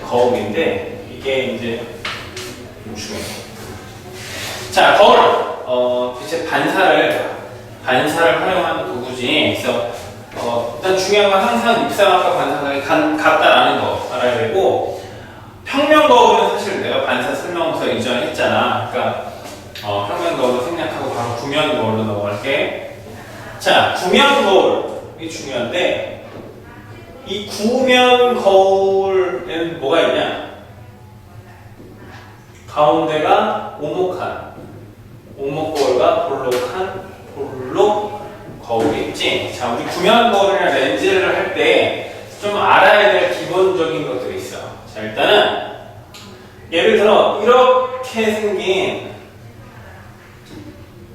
거울인데 이게 이제 중요해요. 자, 거울. 빛의 반사를 활용하는 도구지. 그래서 일단 중요한 건 항상 입사각과 반사각이 같다라는 거 알아야 되고, 평면 거울은 사실 내가 반사 설명서 이전에 했잖아. 그러니까 평면 거울로 생략하고 바로 구면 거울로 넘어갈게. 자, 구면 거울이 중요한데, 이 구면 거울에는 뭐가 있냐? 가운데가 오목 거울과 볼록 거울이 있지. 자, 우리 구면 거울이나 렌즈를 할 때 좀 알아야 될 기본적인 것들이 있어. 자, 일단은 예를 들어 이렇게 생긴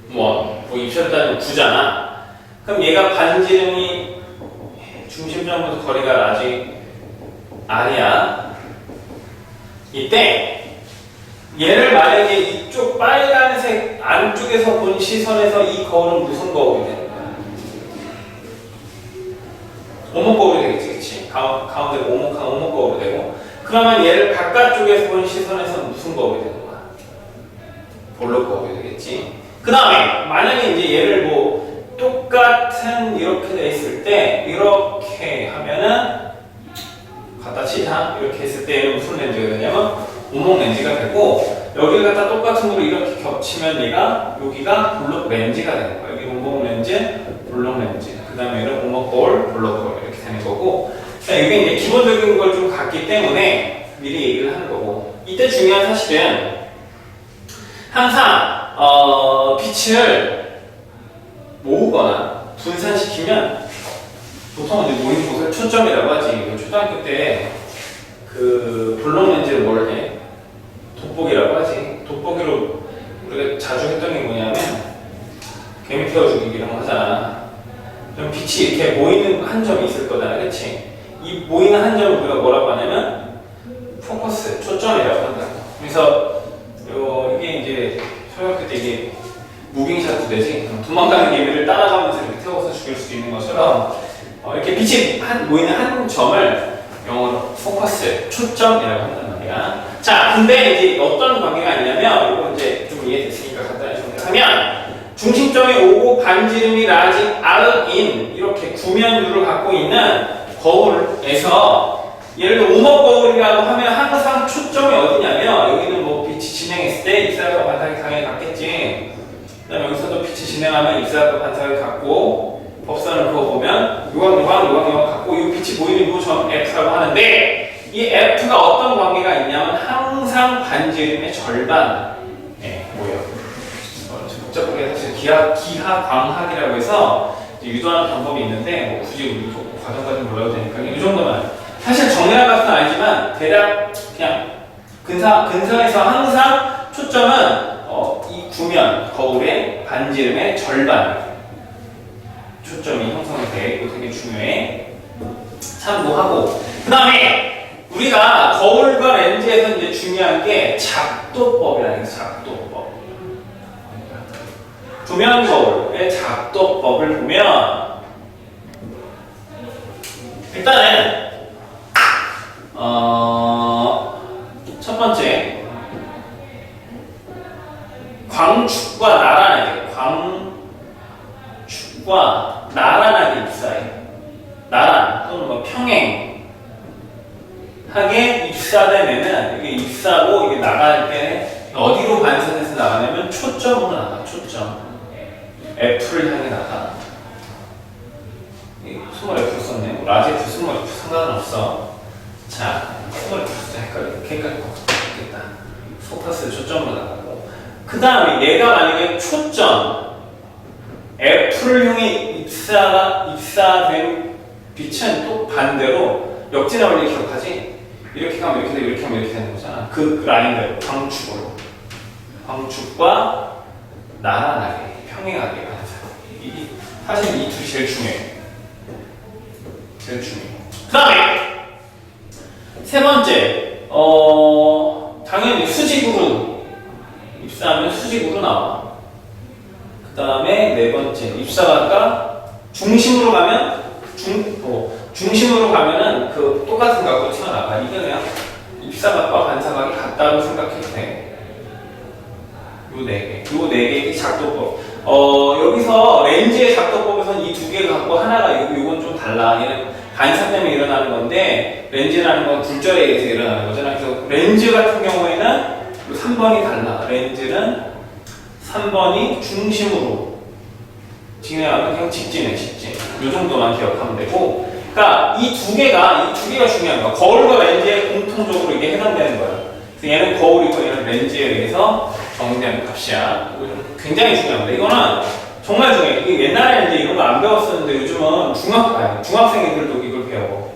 뭐 입체로 따지면 구잖아. 그럼 얘가 반지름이 중심점부터 거리가 라지 R이야. 이때 얘를 만약에 이쪽 빨간색 안쪽에서 본 시선에서 이 거울은 무슨 거울이 되는 거야? 오목 거울이 되겠지, 그치? 가운데 오목한 오목 거울이 되고, 그러면 얘를 바깥쪽에서 본 시선에서 무슨 거울이 되는 거야? 볼록 거울이 되겠지. 그 다음에 만약에 이제 얘를 뭐 똑같은 이렇게 돼 있을 때 이렇게 하면은 갖다 치자 이렇게 했을 때 얘는 무슨 렌즈가 되냐면 오목 렌즈가 되고, 여기를 갖다 똑같은 거로 이렇게 겹치면 얘가 여기가 볼록 렌즈가 되는 거야. 여기 오목 렌즈, 볼록 렌즈. 그 다음에 얘는 오목 거울, 볼록 거울 이렇게 되는 거고. 자, 이게 이제 기본적인 걸 좀 갖기 때문에 미리 얘기를 하는 거고. 이때 중요한 사실은 항상 빛을 모으거나 분산시키면 보통 이제 모이는 곳을 초점이라고 하지. 초등학교 때 그 볼록 렌즈를 뭘 해? 돋보기라고 하지. 돋보기로 우리가 자주 했던 게 뭐냐면 개미 태워 죽이기 이런 거 하잖아. 그럼 빛이 이렇게 모이는 한 점이 있을 거잖아, 그렇지? 이 모이는 한 점을 우리가 뭐라고 하냐면 포커스, 초점이라고 한다. 그래서 이게 이제 초등학교 때 이게 무빙샷도 되지. 도망가는 개미를 따라가면서 이렇게 태워서 죽일 수 있는 것처럼 이렇게 빛이 모이는 한 점을 영어로 포커스, 초점이라고 한단 말이야. 자, 근데 이제 어떤 관계가 있냐면, 이거 이제 좀 이해됐으니까 간단히 정리하면, 중심점이 오고 반지름이 라지 R인 이렇게 구면유를 갖고 있는 거울에서, 예를 들어 오목 거울이라고 하면 항상 초점이 어디냐면, 여기는 뭐 빛이 진행했을 때 입사각과 반사각이 당연히 같겠지. 그 다음에 여기서도 빛이 진행하면 입사각과 반사각이 같고, 법선을 그어보면 요강 같고, 이 빛이 보이는 요점 F라고 하는데, 이 F가 어떤 관계가 있냐면 항상 반지름의 절반에 모여. 좀 복잡하게 사실 기하광학이라고 해서 유도하는 방법이 있는데 뭐 굳이 우리 과정까지 몰라도 되니까 이 정도만. 사실 정리할 것은 아니지만 대략 그냥 근사에서 항상 초점은 이 구면 거울의 반지름의 절반 초점이 형성이 돼. 이거 되게 중요해. 참고하고. 그 다음에 우리가 거울과 렌즈에서 이제 중요한 게 작도법이라는 게 작도법. 구면 거울의 작도법을 보면 일단은 첫 번째 광축과 나란하게 입사해. 나란 또는 뭐 평행 하게 입사되면은 이게 입사고 이게 나갈 때 어디로 반사돼서 나가냐면 초점으로 나가. 초점 F를 향해 나가. 스몰 F 썼네. 뭐 라지 F, 스몰 F 상관은 없어. 자, 스몰 F 쓰자 헷갈릴 것 같겠다. 포커스 초점으로 나가고. 그 다음에 얘가 만약에 초점 F를 향해 입사된 빛은 또 반대로 역진의 원리 기억하지? 이렇게 가면 이렇게 되고 이렇게 하면 이렇게 되는 거잖아. 그 라인대로 광축과 나란하게 평행하게 반사. 사실 이 둘이 제일 중요해. 그 다음에 세 번째 당연히 수직으로 입사하면 수직으로 나와. 그 다음에 네 번째 입사각과 중심으로 가면 중심으로 가면은 그 똑같은 각도로 튀어나가. 이게 그냥 입사각과 반사각이 같다고 생각해도 돼. 요 네 개의 작도법. 여기서 렌즈의 작도법에서는 이 두 개 갖고 하나가 요건 좀 달라. 얘는 반사 때문에 일어나는 건데 렌즈라는 건 굴절에 의해서 일어나는 거잖아. 그래서 렌즈 같은 경우에는 3번이 달라. 렌즈는 3번이 중심으로 진행하면 그냥 직진해, 직진. 요 정도만 기억하면 되고. 그러니까 이 두 개가 중요한 거야. 거울과 렌즈에 공통적으로 이게 해당되는 거야. 그래서 얘는 거울이고 얘는 렌즈에 의해서 정의되는 값이야. 이거 굉장히 중요한 거야. 이거는 정말 중요해. 이게 옛날에는 이제 이런 거 안 배웠었는데 요즘은 중학생들도 이걸 배워.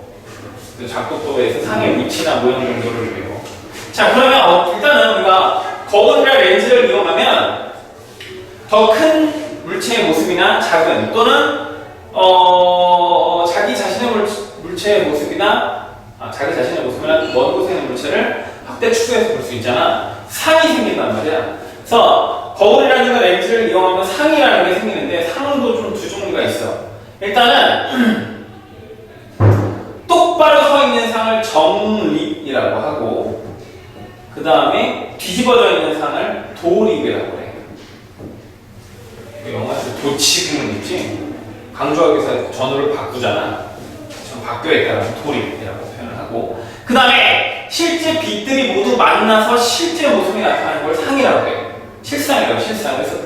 그 작도법에서 상의 위치나 모양 정도를 배워. 자, 그러면 일단은 우리가 거울이나 렌즈를 이용하면 더 큰 물체의 모습이나 작은 또는 자기 자신의 물체의 모습이나 먼 곳에 있는 물체를 확대 축소해서 볼 수 있잖아. 상이 생긴단 말이야. 그래서 거울이라든가 렌즈를 이용하면 상이라는 게 생기는데 상도 좀 두 종류가 있어. 일단은 똑바로 서 있는 상을 정립이라고 하고 그 다음에 뒤집어져 있는 상을 도립이라고 해. 영화에서 도치구문 있지? 강조하기 위해서 전후를 바꾸잖아. 전 바뀌어야 있다는 도립이라고 표현을 하고 그 다음에 실제 빛들이 모두 만나서 실제 모습이 나타나는 걸 상이라고 해. 실상이라고, 실상. 그래서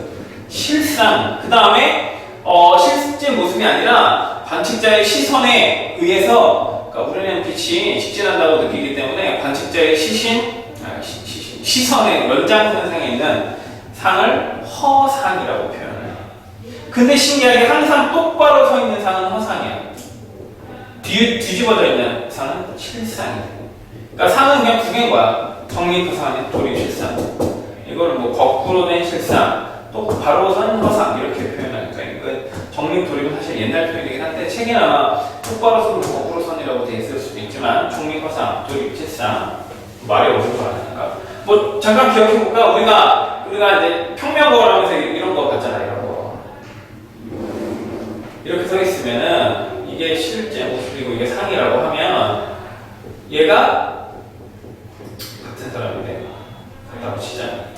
실상. 그 다음에 실제 모습이 아니라 관측자의 시선에 의해서 그러니까 우리는 빛이 직진한다고 느끼기 때문에 관측자의 시선의 연장선상에 있는 상을 허상이라고 표현을 해. 근데 신기하게 항상 똑바로 서 있는 상은 허상이야. 뒤집어져 있는 상은 실상이야. 그러니까 상은 그냥 두 개인 거야. 정립허상, 도립실상. 이거를 뭐 거꾸로 된 실상, 또 바로 선 허상 이렇게 표현하니까 정립 도립은 사실 옛날 표현이긴 한데 책에 아마 똑바로 선으로 거꾸로 선이라고 돼 있을 수도 있지만 정립 허상, 도립 실상 말이 어려운 거 아니니까 뭐 잠깐 기억해 볼까? 우리가 이제 평면거울 하면서 이런 거 봤잖아. 이런 거 이렇게 서 있으면은 이게 실제 모습이고 이게 상이라고 하면 얘가 같은 사람인데 그렇다고 치자.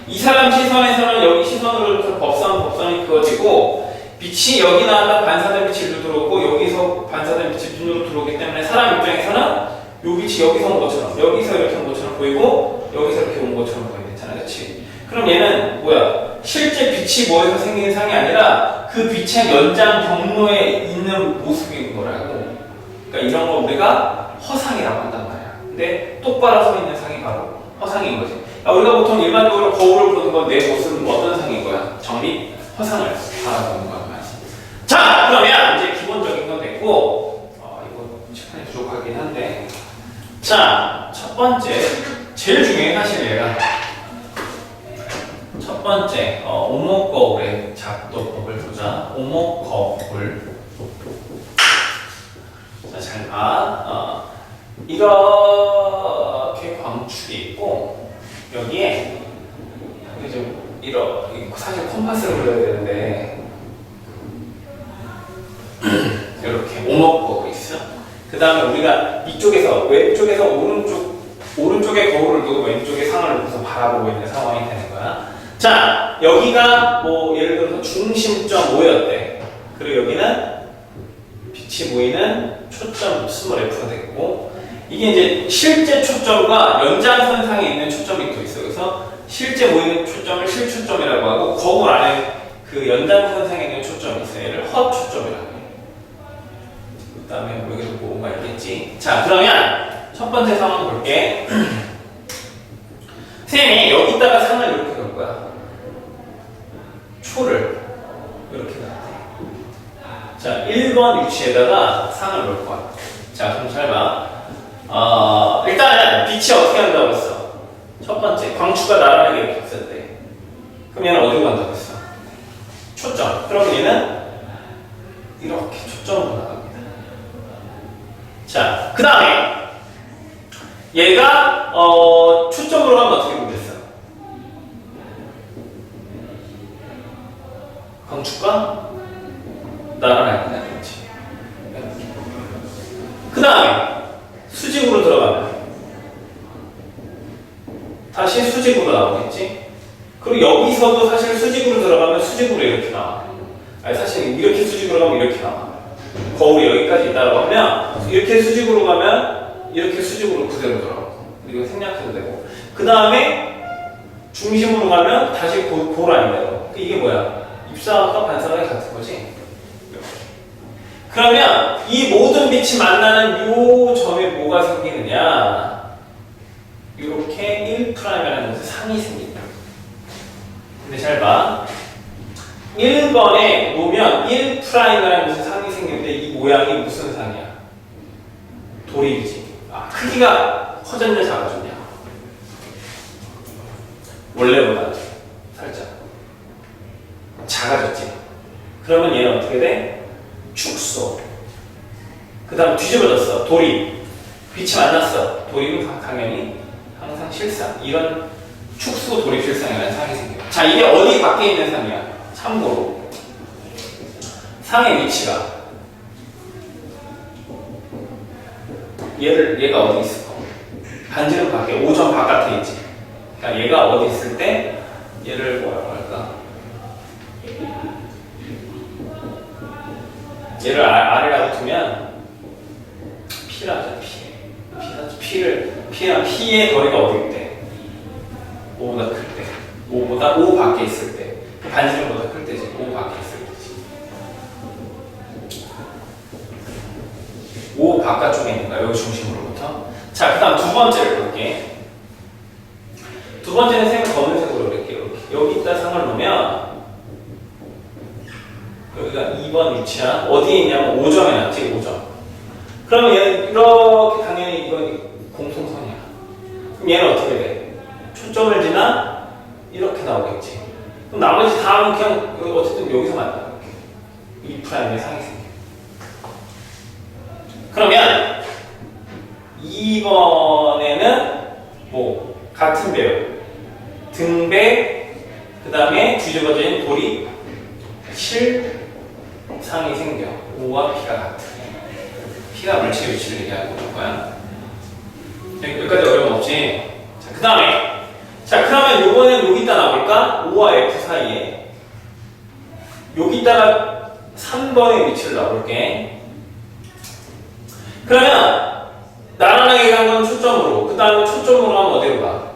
이 사람 시선에서는 여기 시선으로 법선이 그어지고 빛이 여기 나왔다 반사된 빛이 일로 들어오고 여기서 반사된 빛이 눈으로 들어오기 때문에 사람 입장에서는 요 빛이 여기서 온 것처럼 여기서 이렇게 온 것처럼 보이고 여기서 이렇게 온 것처럼 보이겠잖아. 그렇지? 그럼 얘는 뭐야? 실제 빛이 모여서 생긴 상이 아니라 그 빛의 연장 경로에 있는 모습인 거라고. 그러니까 이런 거 우리가 허상이라고 한단 말이야. 근데 똑바로 서 있는 상이 바로 허상인 거지. 우리가 보통 일반적으로 거울을 보는 건 내 모습은 어떤 상인 거야? 정립, 허상을 바라보는 거야. 자, 그러면 이제 기본적인 건 됐고, 이거 시간이 부족하긴 한데, 자, 첫 번째, 제일 중요해 사실 얘가. 첫 번째, 오목거울의 작도법을 보자. 오목거울. 자, 잘 봐. 이렇게 광축이 있고. 여기에 좀 사실 컴파스를 그려야 되는데 이렇게 오목거울이 있어. 그 다음에 우리가 이쪽에서 왼쪽에서 오른쪽에 거울을 두고 왼쪽에 상을 놓고서 바라보고 있는 상황이 되는 거야. 자, 여기가 뭐 예를 들어서 중심점 O였대. 그리고 여기는 빛이 모이는 초점 스몰 F가 되고 이게 이제 실제 초점과 연장선상에 있는 초점이 또 있어. 그래서 실제 모이는 초점을 실초점이라고 하고 거울 안에 그 연장선상에 있는 초점이 있어. 얘를 허초점이라고 해. 그 다음에 여기도 뭐가 있겠지. 자, 그러면 첫 번째 상황 볼게. 쌤이 여기다가 상을 이렇게 놓을 거야. 초를 이렇게 놔. 자, 1번 위치에다가 상을 놓을 거야. 자, 그럼 잘 봐. 일단은 빛이 어떻게 한다고 했어? 첫 번째, 광추가 나란하게 이렇게 있었대. 그럼 얘는 어디로 간다고 했어? 초점. 그럼 얘는 이렇게 초점으로 나갑니다. 자, 그 다음에 얘가 초점으로 가면 어떻게 보겠어? 광추가 나란하게 나겠지. 그 다음에 수직으로 들어가면 다시 수직으로 나오겠지? 그리고 여기서도 사실 수직으로 들어가면 수직으로 이렇게 나와. 아니 사실 이렇게 수직으로 가면 이렇게 나와. 거울이 여기까지 있다고 하면 이렇게 수직으로 가면 이렇게 수직으로 그대로 돌아가고 이거 생략해도 되고 그 다음에 중심으로 가면 다시 고라인대로. 이게 뭐야? 입사각과 반사각이 같은 거지? 그러면 이 모든 빛이 만나는 요 점에 뭐가 생기느냐? 이렇게 1'이라는 곳에 상이 생긴다. 근데 잘 봐. 1번에 놓으면 1'이라는 곳에 상이 생기는데 이 모양이 무슨 상이야? 도립이지. 아, 크기가 커졌냐 작아졌냐? 원래보다 살짝 작아졌지. 그러면 얘는 어떻게 돼? 축소. 그 다음 뒤집어졌어. 도립. 빛이 만났어. 도립은 당연히 항상 실상. 이런 축소 도립 실상이라는 상이 생겨요. 자, 이게 어디 밖에 있는 상이야? 참고로 상의 위치가 얘가 어디 있을까? 반지름 밖에 5점 바깥에 있지. 그러니까 얘가 어디 있을 때 얘를 뭐라고 할까? 얘를 아래라고 두면 P라죠. P랑 P의 거리가 어디 있대? 5보다 클 때. 5 밖에 있을 때. 반지름보다 클 때지. 5 밖에 있을 때지. 5 바깥쪽에 있는 거야. 여기 중심으로부터. 자, 그 다음 두 번째를 볼게. 두 번째는 색을 검은색으로 이렇게 여기다 상을 놓으면 여기가 2번 위치한 어디에 있냐면 5점에 놨지. 5점. 그러면 얘는 이렇게 당연히 이건 공통선이야. 그럼 얘는 어떻게 돼? 초점을 지나 이렇게 나오겠지. 그럼 나머지 다음은 그냥 어쨌든 여기서 만나. 이 프라임의 상이 생겨. 그러면 2번에는 뭐 같은 배열, 등배, 그 다음에 뒤집어진 돌이 실상이 생겨. O와 P가 같은. P가 물체 위치를 얘기하고 있는 거야. 여기까지 어려움 없지? 자, 그 다음에 자, 그러면 요번엔 여기다 놔볼까? O와 F 사이에 여기다가 3번의 위치를 놔볼게. 그러면 나란하게 간 건 초점으로, 그 다음에 초점으로 하면 어디로 가?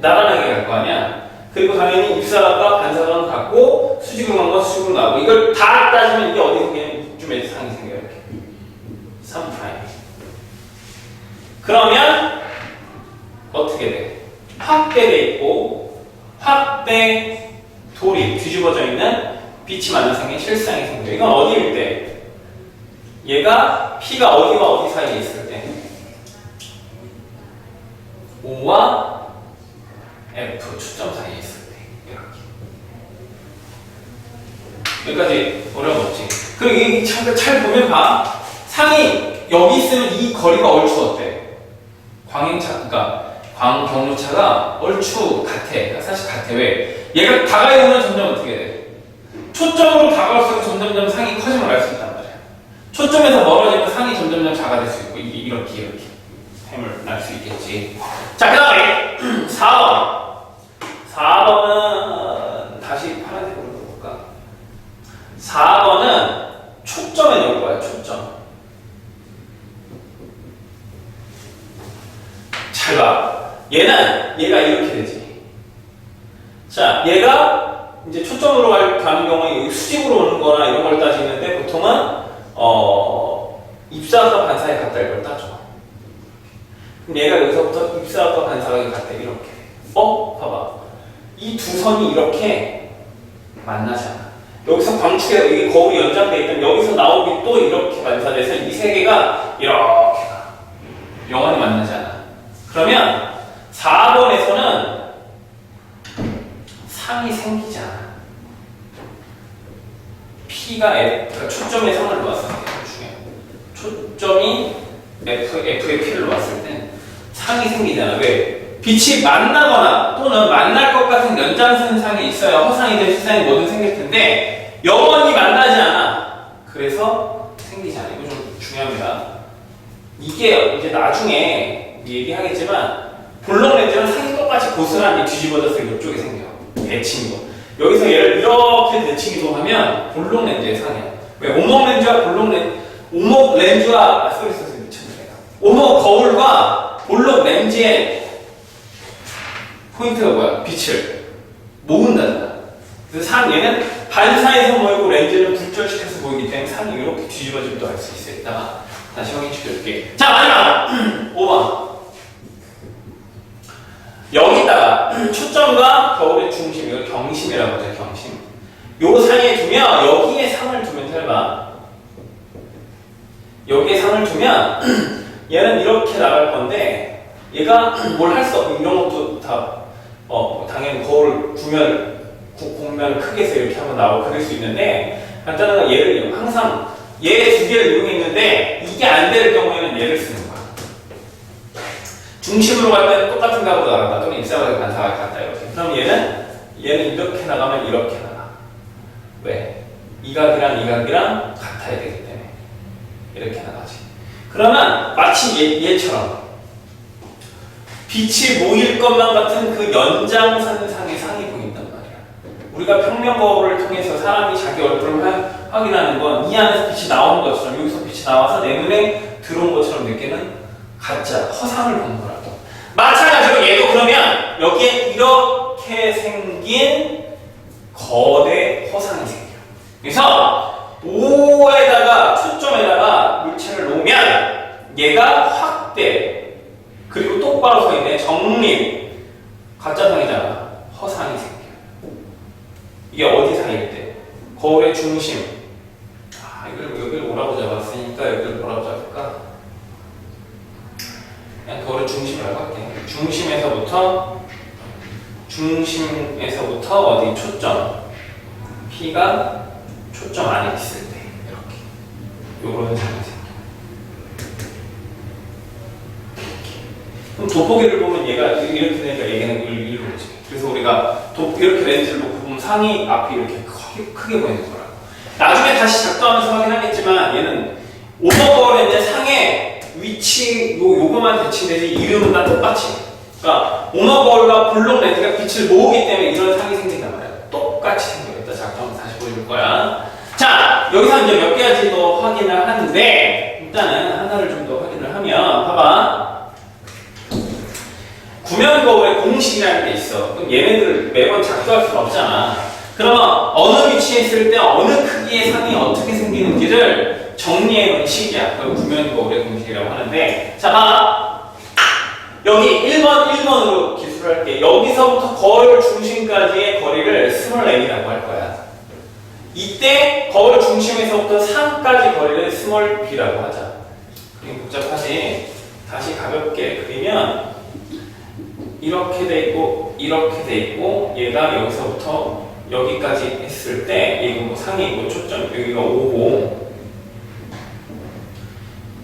나란하게 갈 거 아니야? 그리고 당연히 입사각과 반사각은 같고 수직으로 간 건 수직으로 나오고 이걸 다 따지면 이게 어디서 그냥 이쯤에 상이 생겨요. 이렇게 3'. 그러면 어떻게 돼? 확대돼 있고 확대 돌이 뒤집어져 있는 빛이 만난 상의 실상이 생겨. 이건 어디일 때? 얘가 P가 어디와 어디 사이에 있을 때? O와 F 초점 사이에 있을 때. 이렇게. 여기까지 어려움 없지? 그리고 이 잘 보면 봐. 상이 여기 있으면 이 거리가 얼추 어때? 광행차, 그러니까 광경로차가 얼추 같아. 사실 같아. 왜? 얘가 다가에 오면 점점 어떻게 돼? 초점으로 다가올수록 점점점 상이 커짐을 알 수 있단 말이야. 초점에서 멀어지면 상이 점점점 작아질 수 있고 이렇게 햄을 날 수 있겠지. 자, 그 다음에 4번. 4번은 다시 파란색으로 볼까? 4번은 초점에 넣을 거야. 초점. 잘 봐. 얘가 이렇게 되지. 자, 얘가 이제 초점으로 가는 경우에 여기 수직으로 오는 거나 이런 걸 따지는데 보통은 입사각과 반사각이 같다 이걸 따져. 그럼 얘가 여기서부터 입사각과 반사각이 같다 이렇게. 봐봐. 이 두 선이 이렇게 만나잖아. 여기서 광축에 여기 거울이 연장돼 있던 여기서 나온 빛도 이렇게 반사돼서 이 세 개가 이렇게 가. 영원히 만나지 않아. 그러면 4번에서는 상이 생기지 않아. P가 그러니까 초점에 상을 놓았을 때 초점이 F에 P를 놓았을 때 상이 생기잖아. 왜? 빛이 만나거나 또는 만날 것 같은 연장선상에 있어야 허상이든 실상이 뭐든 생길 텐데 영원히 만나지 않아. 그래서 생기지 않아. 이거 좀 중요합니다. 이게 이제 나중에 얘기하겠지만 볼록 렌즈는 상이 똑같이 고스란히 뒤집어져서 이쪽에 생겨요. 대칭 이동. 여기서 얘를 이렇게 대칭 이동하면 볼록 렌즈의 상이에요. 왜? 오목 렌즈와 볼록 렌즈, 오목 렌즈와 소리 미쳤네. 오목 거울과 볼록 렌즈의 포인트가 뭐야? 빛을 모은다잖아. 그래서 얘는 반사해서 모이고 렌즈를 굴절시켜서 보이기 때문에 상이 이렇게 뒤집어짐도 알 수 있어요. 이따가 다시 확인시켜줄게. 자, 마지막 5번. 여기다가 초점과 거울의 중심, 이걸 경심이라고 하죠. 경심. 요 상에 두면 여기에 상을 두면 잘 봐. 여기에 상을 두면 얘는 이렇게 나갈 건데 얘가 뭘 할 수 없고 이런 것도 다 당연히 거울 곡면을 크게 해서 이렇게 한번 나오고 그릴 수 있는데 간단한 건 얘를 항상 얘 두 개를 이용해 있는데 이게 안 될 경우에는 얘를 쓰는 거야. 중심으로 갈 때는 똑같은 각으로 나간다 또는 일사각의 반사각이 같다 이렇게. 그럼 얘는 이렇게 나가면 이렇게 나가. 왜? 이 각이랑 이 각이랑 같아야 되기 때문에 이렇게 나가지. 그러면 마치 얘처럼 빛이 모일 것만 같은 그 연장선상의 상이 보인단 말이야. 우리가 평면 거울을 통해서 사람이 자기 얼굴을 확인하는 건 이 안에서 빛이 나오는 것처럼 여기서 빛이 나와서 내 눈에 들어온 것처럼 느끼는 가짜, 허상을 보는 거라고. 마찬가지로 얘도 그러면 여기에 이렇게 생긴 거대 허상이 생겨. 그래서 O에다가 초점에다가 물체를 놓으면 얘가 확대 그리고 똑바로 서 있네. 정립 가짜상이잖아. 허상이 생겨. 이게 어디 상일 때? 거울의 중심. 여기를 뭐라고 잡았으니까 여기를 뭐라고 잡을까? 그냥 거울의 중심이라고 할게. 중심에서부터 어디 초점. P가 초점 안에 있을 때 이렇게 요런 상이 생겨. 그럼 돋보기를 보면 얘가 이렇게 되니까 얘는 일로 오지. 그래서 우리가 이렇게 렌즈를 놓고 보면 상이 앞이 이렇게 크게 보이는 거라고. 나중에 다시 작동하면서 확인하겠지만 얘는 오버거울 렌즈 상의 위치 요거만 대칭되지 이름은 다 똑같이. 그러니까 오버거울과 볼록 렌즈가 빛을 모으기 때문에 이런 상이 생긴단 말이야. 똑같이 생겨있다. 작동하면서 다시 보여줄 거야. 자, 여기서 이제 몇 가지 더 확인을 하는데 일단은 하나를 좀 더 확인을 하면 봐봐. 구면 거울의 공식이라는 게 있어. 그럼 얘네들을 매번 작동할 수는 없잖아. 그러면 어느 위치에 있을 때 어느 크기의 상이 어떻게 생기는지를 정리해 놓은 식이야. 그걸 구면 거울의 공식이라고 하는데 자, 봐. 여기 1번으로 기술을 할게. 여기서부터 거울 중심까지의 거리를 스몰 a라고 할 거야. 이때 거울 중심에서부터 상까지 거리를 스몰 b라고 하자. 그림 복잡하지? 다시 가볍게 그리면 이렇게 돼 있고 이렇게 돼 있고 얘가 여기서부터 여기까지 했을 때 이거 뭐 상이고 초점 여기가 5고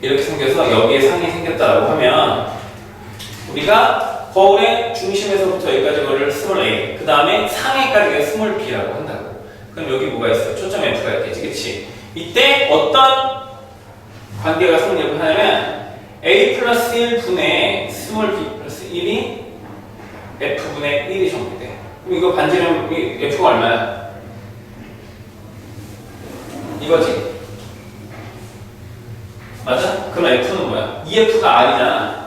이렇게 생겨서 여기에 상이 생겼다라고 하면 우리가 거울의 중심에서부터 여기까지 거리를 스몰 a 그 다음에 상에까지가 스몰 b라고 한다고. 그럼 여기 뭐가 있어? 초점 f가 있겠지, 그치? 이때 어떤 관계가 성립을 하냐면 a 플러스 1분의 스몰 b 플러스 1이 f분의 1이 정리돼. 그럼 이거 반지름 f가 얼마야? 이거지? 맞아? 그럼 f는 뭐야? 2f가 r이잖아.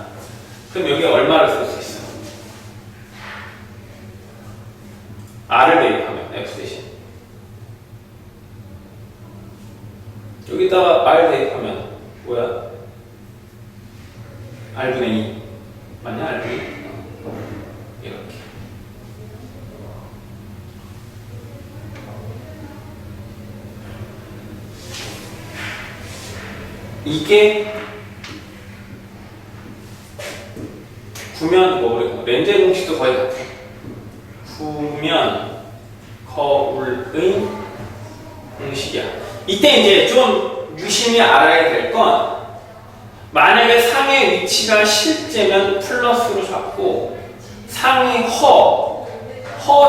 그럼 여기에 얼마를 쓸 수 있어? r을 대입하면 f 대신 여기다가 r 대입하면 뭐야? r분의 2 맞냐? r분의 2 이렇게 이게 구면 거울의 렌즈의 공식도 거의 같아. 구면 거울의 공식이야. 이때 이제 좀 유심히 알아야 될 건 만약에 상의 위치가 실제면 플러스로 잡고 상이 허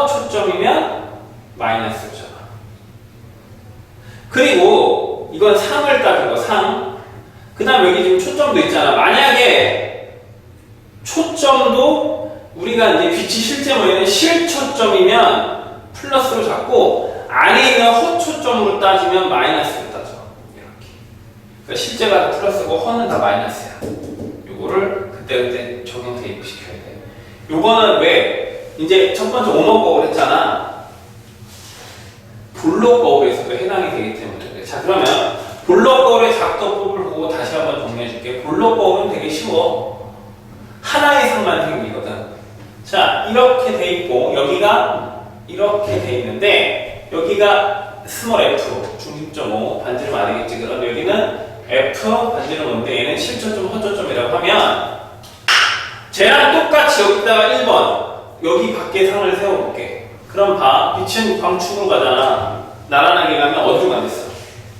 초점이면 마이너스로 잡아. 그리고 이건 상을 따진 거 상. 그 다음 여기 지금 초점도 있잖아. 만약에 초점도 우리가 이제 빛이 실제 모양은 실초점이면 플러스로 잡고 안에 있는 허초점으로 따지면 마이너스로 따져. 이렇게. 그러니까 실제가 플러스고 허는 다 마이너스야. 요거를 그때그때 적용 대입시켜야 돼. 요거는 왜? 이제 첫 번째 오너 거울 했잖아. 볼록 거울에서도 해당이 되기 때문에. 자, 그러면 볼록 거울의 작도법을 보고 다시 한번 정리해 줄게. 볼록 거울은 되게 쉬워. 하나의 상만 생기거든. 자, 이렇게 돼 있고 여기가 이렇게 돼 있는데 여기가 스몰 f 중립점5 반지름 아니겠지. 그런데 여기는 f 반지름 5인데 얘는 실초점 허초점이라고 하면 쟤랑 똑같이 여기다가 1번 여기 밖에 상을 세워볼게. 그럼 봐. 빛은 광축으로 가잖아. 나란하게 가면 어디로 간댔어?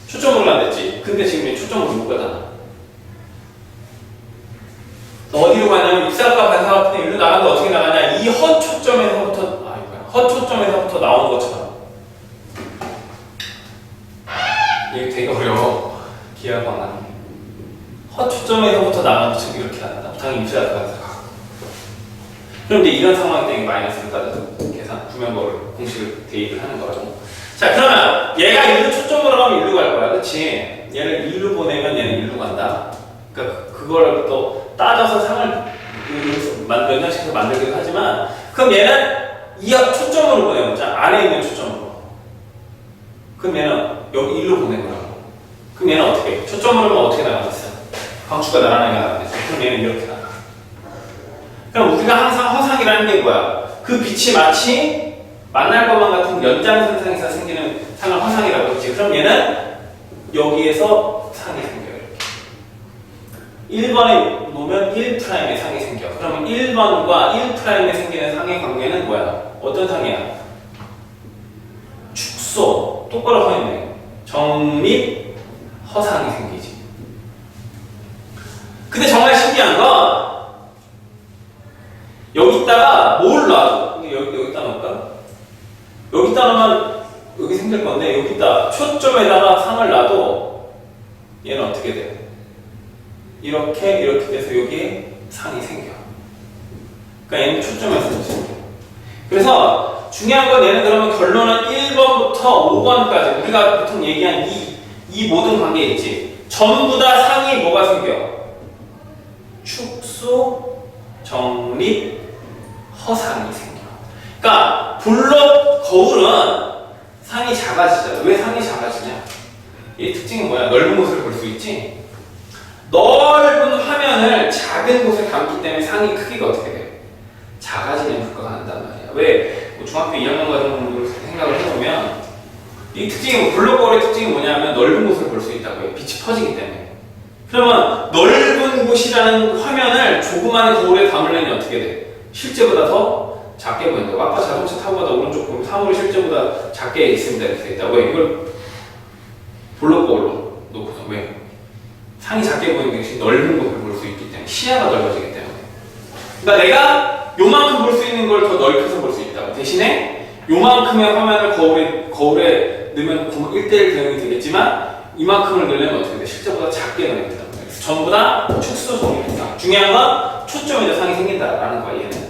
초점으로 간댔지. 근데 지금 얘 초점으로 못 가잖아. 어디로 가냐면 입사과 반사가 같은 일로 나가는데 어떻게 나가냐? 이 허초점에서부터 허초점에서부터 나오는 것처럼. 이게 되게 어려워. 기하 방안. 허초점에서부터 나가는 것처럼 이렇게 나간다. 당연히 입사과 반사가. 그럼 이제 이런 상황이 되게 마이너스를 따져서 계산 구면법을 공식을 대입을 하는 거라고. 자, 그러면 얘가 1루 초점으로 가면 1루 갈 거야. 그치? 얘를 2루 보내면 얘는 1루 간다. 그러니까 그걸 또 따져서 상을 연장시켜서 만들기도 하지만 그럼 얘는 이 초점으로 보내보자. 안에 있는 초점으로. 그럼 얘는 여기 1루 보내보라고. 그럼 얘는 어떻게 해? 초점으로 보면 어떻게 나가겠어? 광축과 나란하게 나가겠어. 그럼 얘는 이렇게 나가. 그럼 우리가 항상 허상이라는 게 뭐야? 그 빛이 마치 만날 것만 같은 연장선상에서 생기는 상을 허상이라고 했지. 그럼 얘는 여기에서 상이 생겨요. 이렇게. 1번에 놓으면 1'의 상이 생겨. 그러면 1번과 1'에 생기는 상의 관계는 뭐야? 어떤 상이야? 축소. 똑바로 서 있네. 정립 허상이 생기지. 근데 정말 신기한 건 여기다가 뭘 놔줘? 여기다 놓을까? 여기다 놓으면 여기 생길 건데 여기다 초점에다가 상을 놔도 얘는 어떻게 돼? 이렇게 돼서 여기에 상이 생겨. 그러니까 얘는 초점에서 생겨. 그래서 중요한 건 얘는 그러면 결론은 1번부터 5번까지 우리가 보통 얘기한 이 모든 관계 있지. 전부 다 상이 뭐가 생겨? 축소, 정립, 허상이 생겨. 그러니까 블록 거울은 상이 작아지잖아. 왜 상이 작아지냐? 이 특징이 뭐야? 넓은 곳을 볼 수 있지? 넓은 화면을 작은 곳에 담기 때문에 상이 크기가 어떻게 돼? 작아지는 효과가 난단 말이야. 왜? 뭐 중학교 2학년 과정으로 생각을 해보면 이 특징이 블록 거울의 특징이 뭐냐면 넓은 곳을 볼 수 있다고 해. 빛이 퍼지기 때문에. 그러면 넓은 곳이라는 화면을 조그마한 거울에 담으려면 어떻게 돼? 실제보다 더 작게 보인다고. 아까 자동차 타고 가다 오른쪽 보면 사물이 실제보다 작게 있습니다. 이렇게 돼 있다. 왜? 이걸 블록 거울로 놓고서 왜? 상이 작게 보이는 게 넓은 곳을 볼 수 있기 때문에 시야가 넓어지기 때문에. 그러니까 내가 요만큼 볼 수 있는 걸 더 넓혀서 볼 수 있다고. 대신에 요만큼의 화면을 거울에 넣으면 1:1 대응이 되겠지만 이만큼을 넣으려면 어떻게 돼? 실제보다 작게 넣어야 된다. 전부 다 축소 정립이다. 중요한 건 초점에서 상이 생긴다라는 거야. 얘는.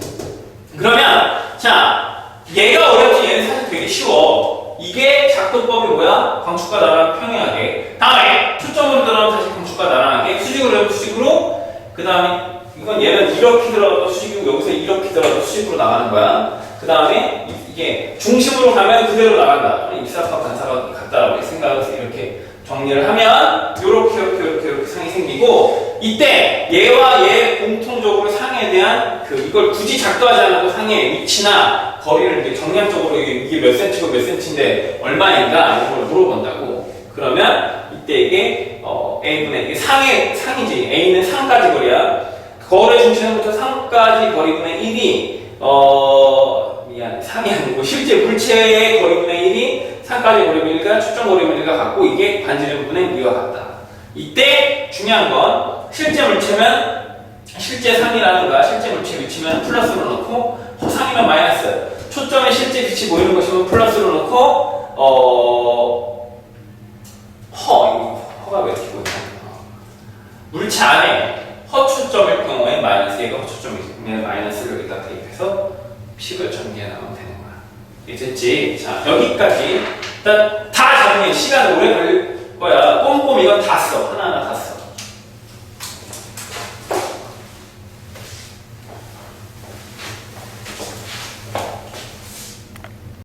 그러면 자 얘가 어렵지. 얘는 사실 되게 쉬워. 이게 작도법이 뭐야? 광축과 나란하게 평행하게. 다음에 초점으로 들어가면 다시 광축과 나란하게. 수직으로 들어가면 수직으로. 그 다음에 이건 얘는 이렇게 들어가도 수직이고 여기서 이렇게 들어가도 수직으로 나가는 거야. 그 다음에 이게 중심으로 가면 그대로 나간다. 입사과 반사가 같다라고 생각해서 이렇게 정리를 하면 이렇게 상이 생기고 이때 얘와 얘 공통적으로 상에 대한 이걸 굳이 작도하지 않아도 상의 위치나 거리를 이렇게 정량적으로 이게 몇 센치고 몇 센치인데 얼마인가 이런 걸 물어본다고. 그러면 이때 이게 A분의 이게 상이지. A는 상까지 거리야. 거울의 중심부터 상까지 거리분의 1이 상이 아니고 실제 물체의 거리분의 1이 상까지 거리분의 1과 축전 거리분의 1과 같고 이게 반지름분의 2와 같다. 이때 중요한 건 실제 물체면 실제 상이라든가 실제 물체 위치면 플러스로 넣고 허상이면 마이너스. 초점에 실제 빛이 보이는 것이면 플러스로 넣고 허가 왜 이렇게 보이냐? 물체 안에 허초점일 경우에 마이너스 얘가 초점이지. 그러면 마이너스를 여기다 대입해서 P가 전개해 나가면 되는 거야. 이해됐지? 자, 여기까지 일단 다 정리. 시간 오래 걸릴 거야. 꼼꼼히 이건 다 써. 하나하나 다 써.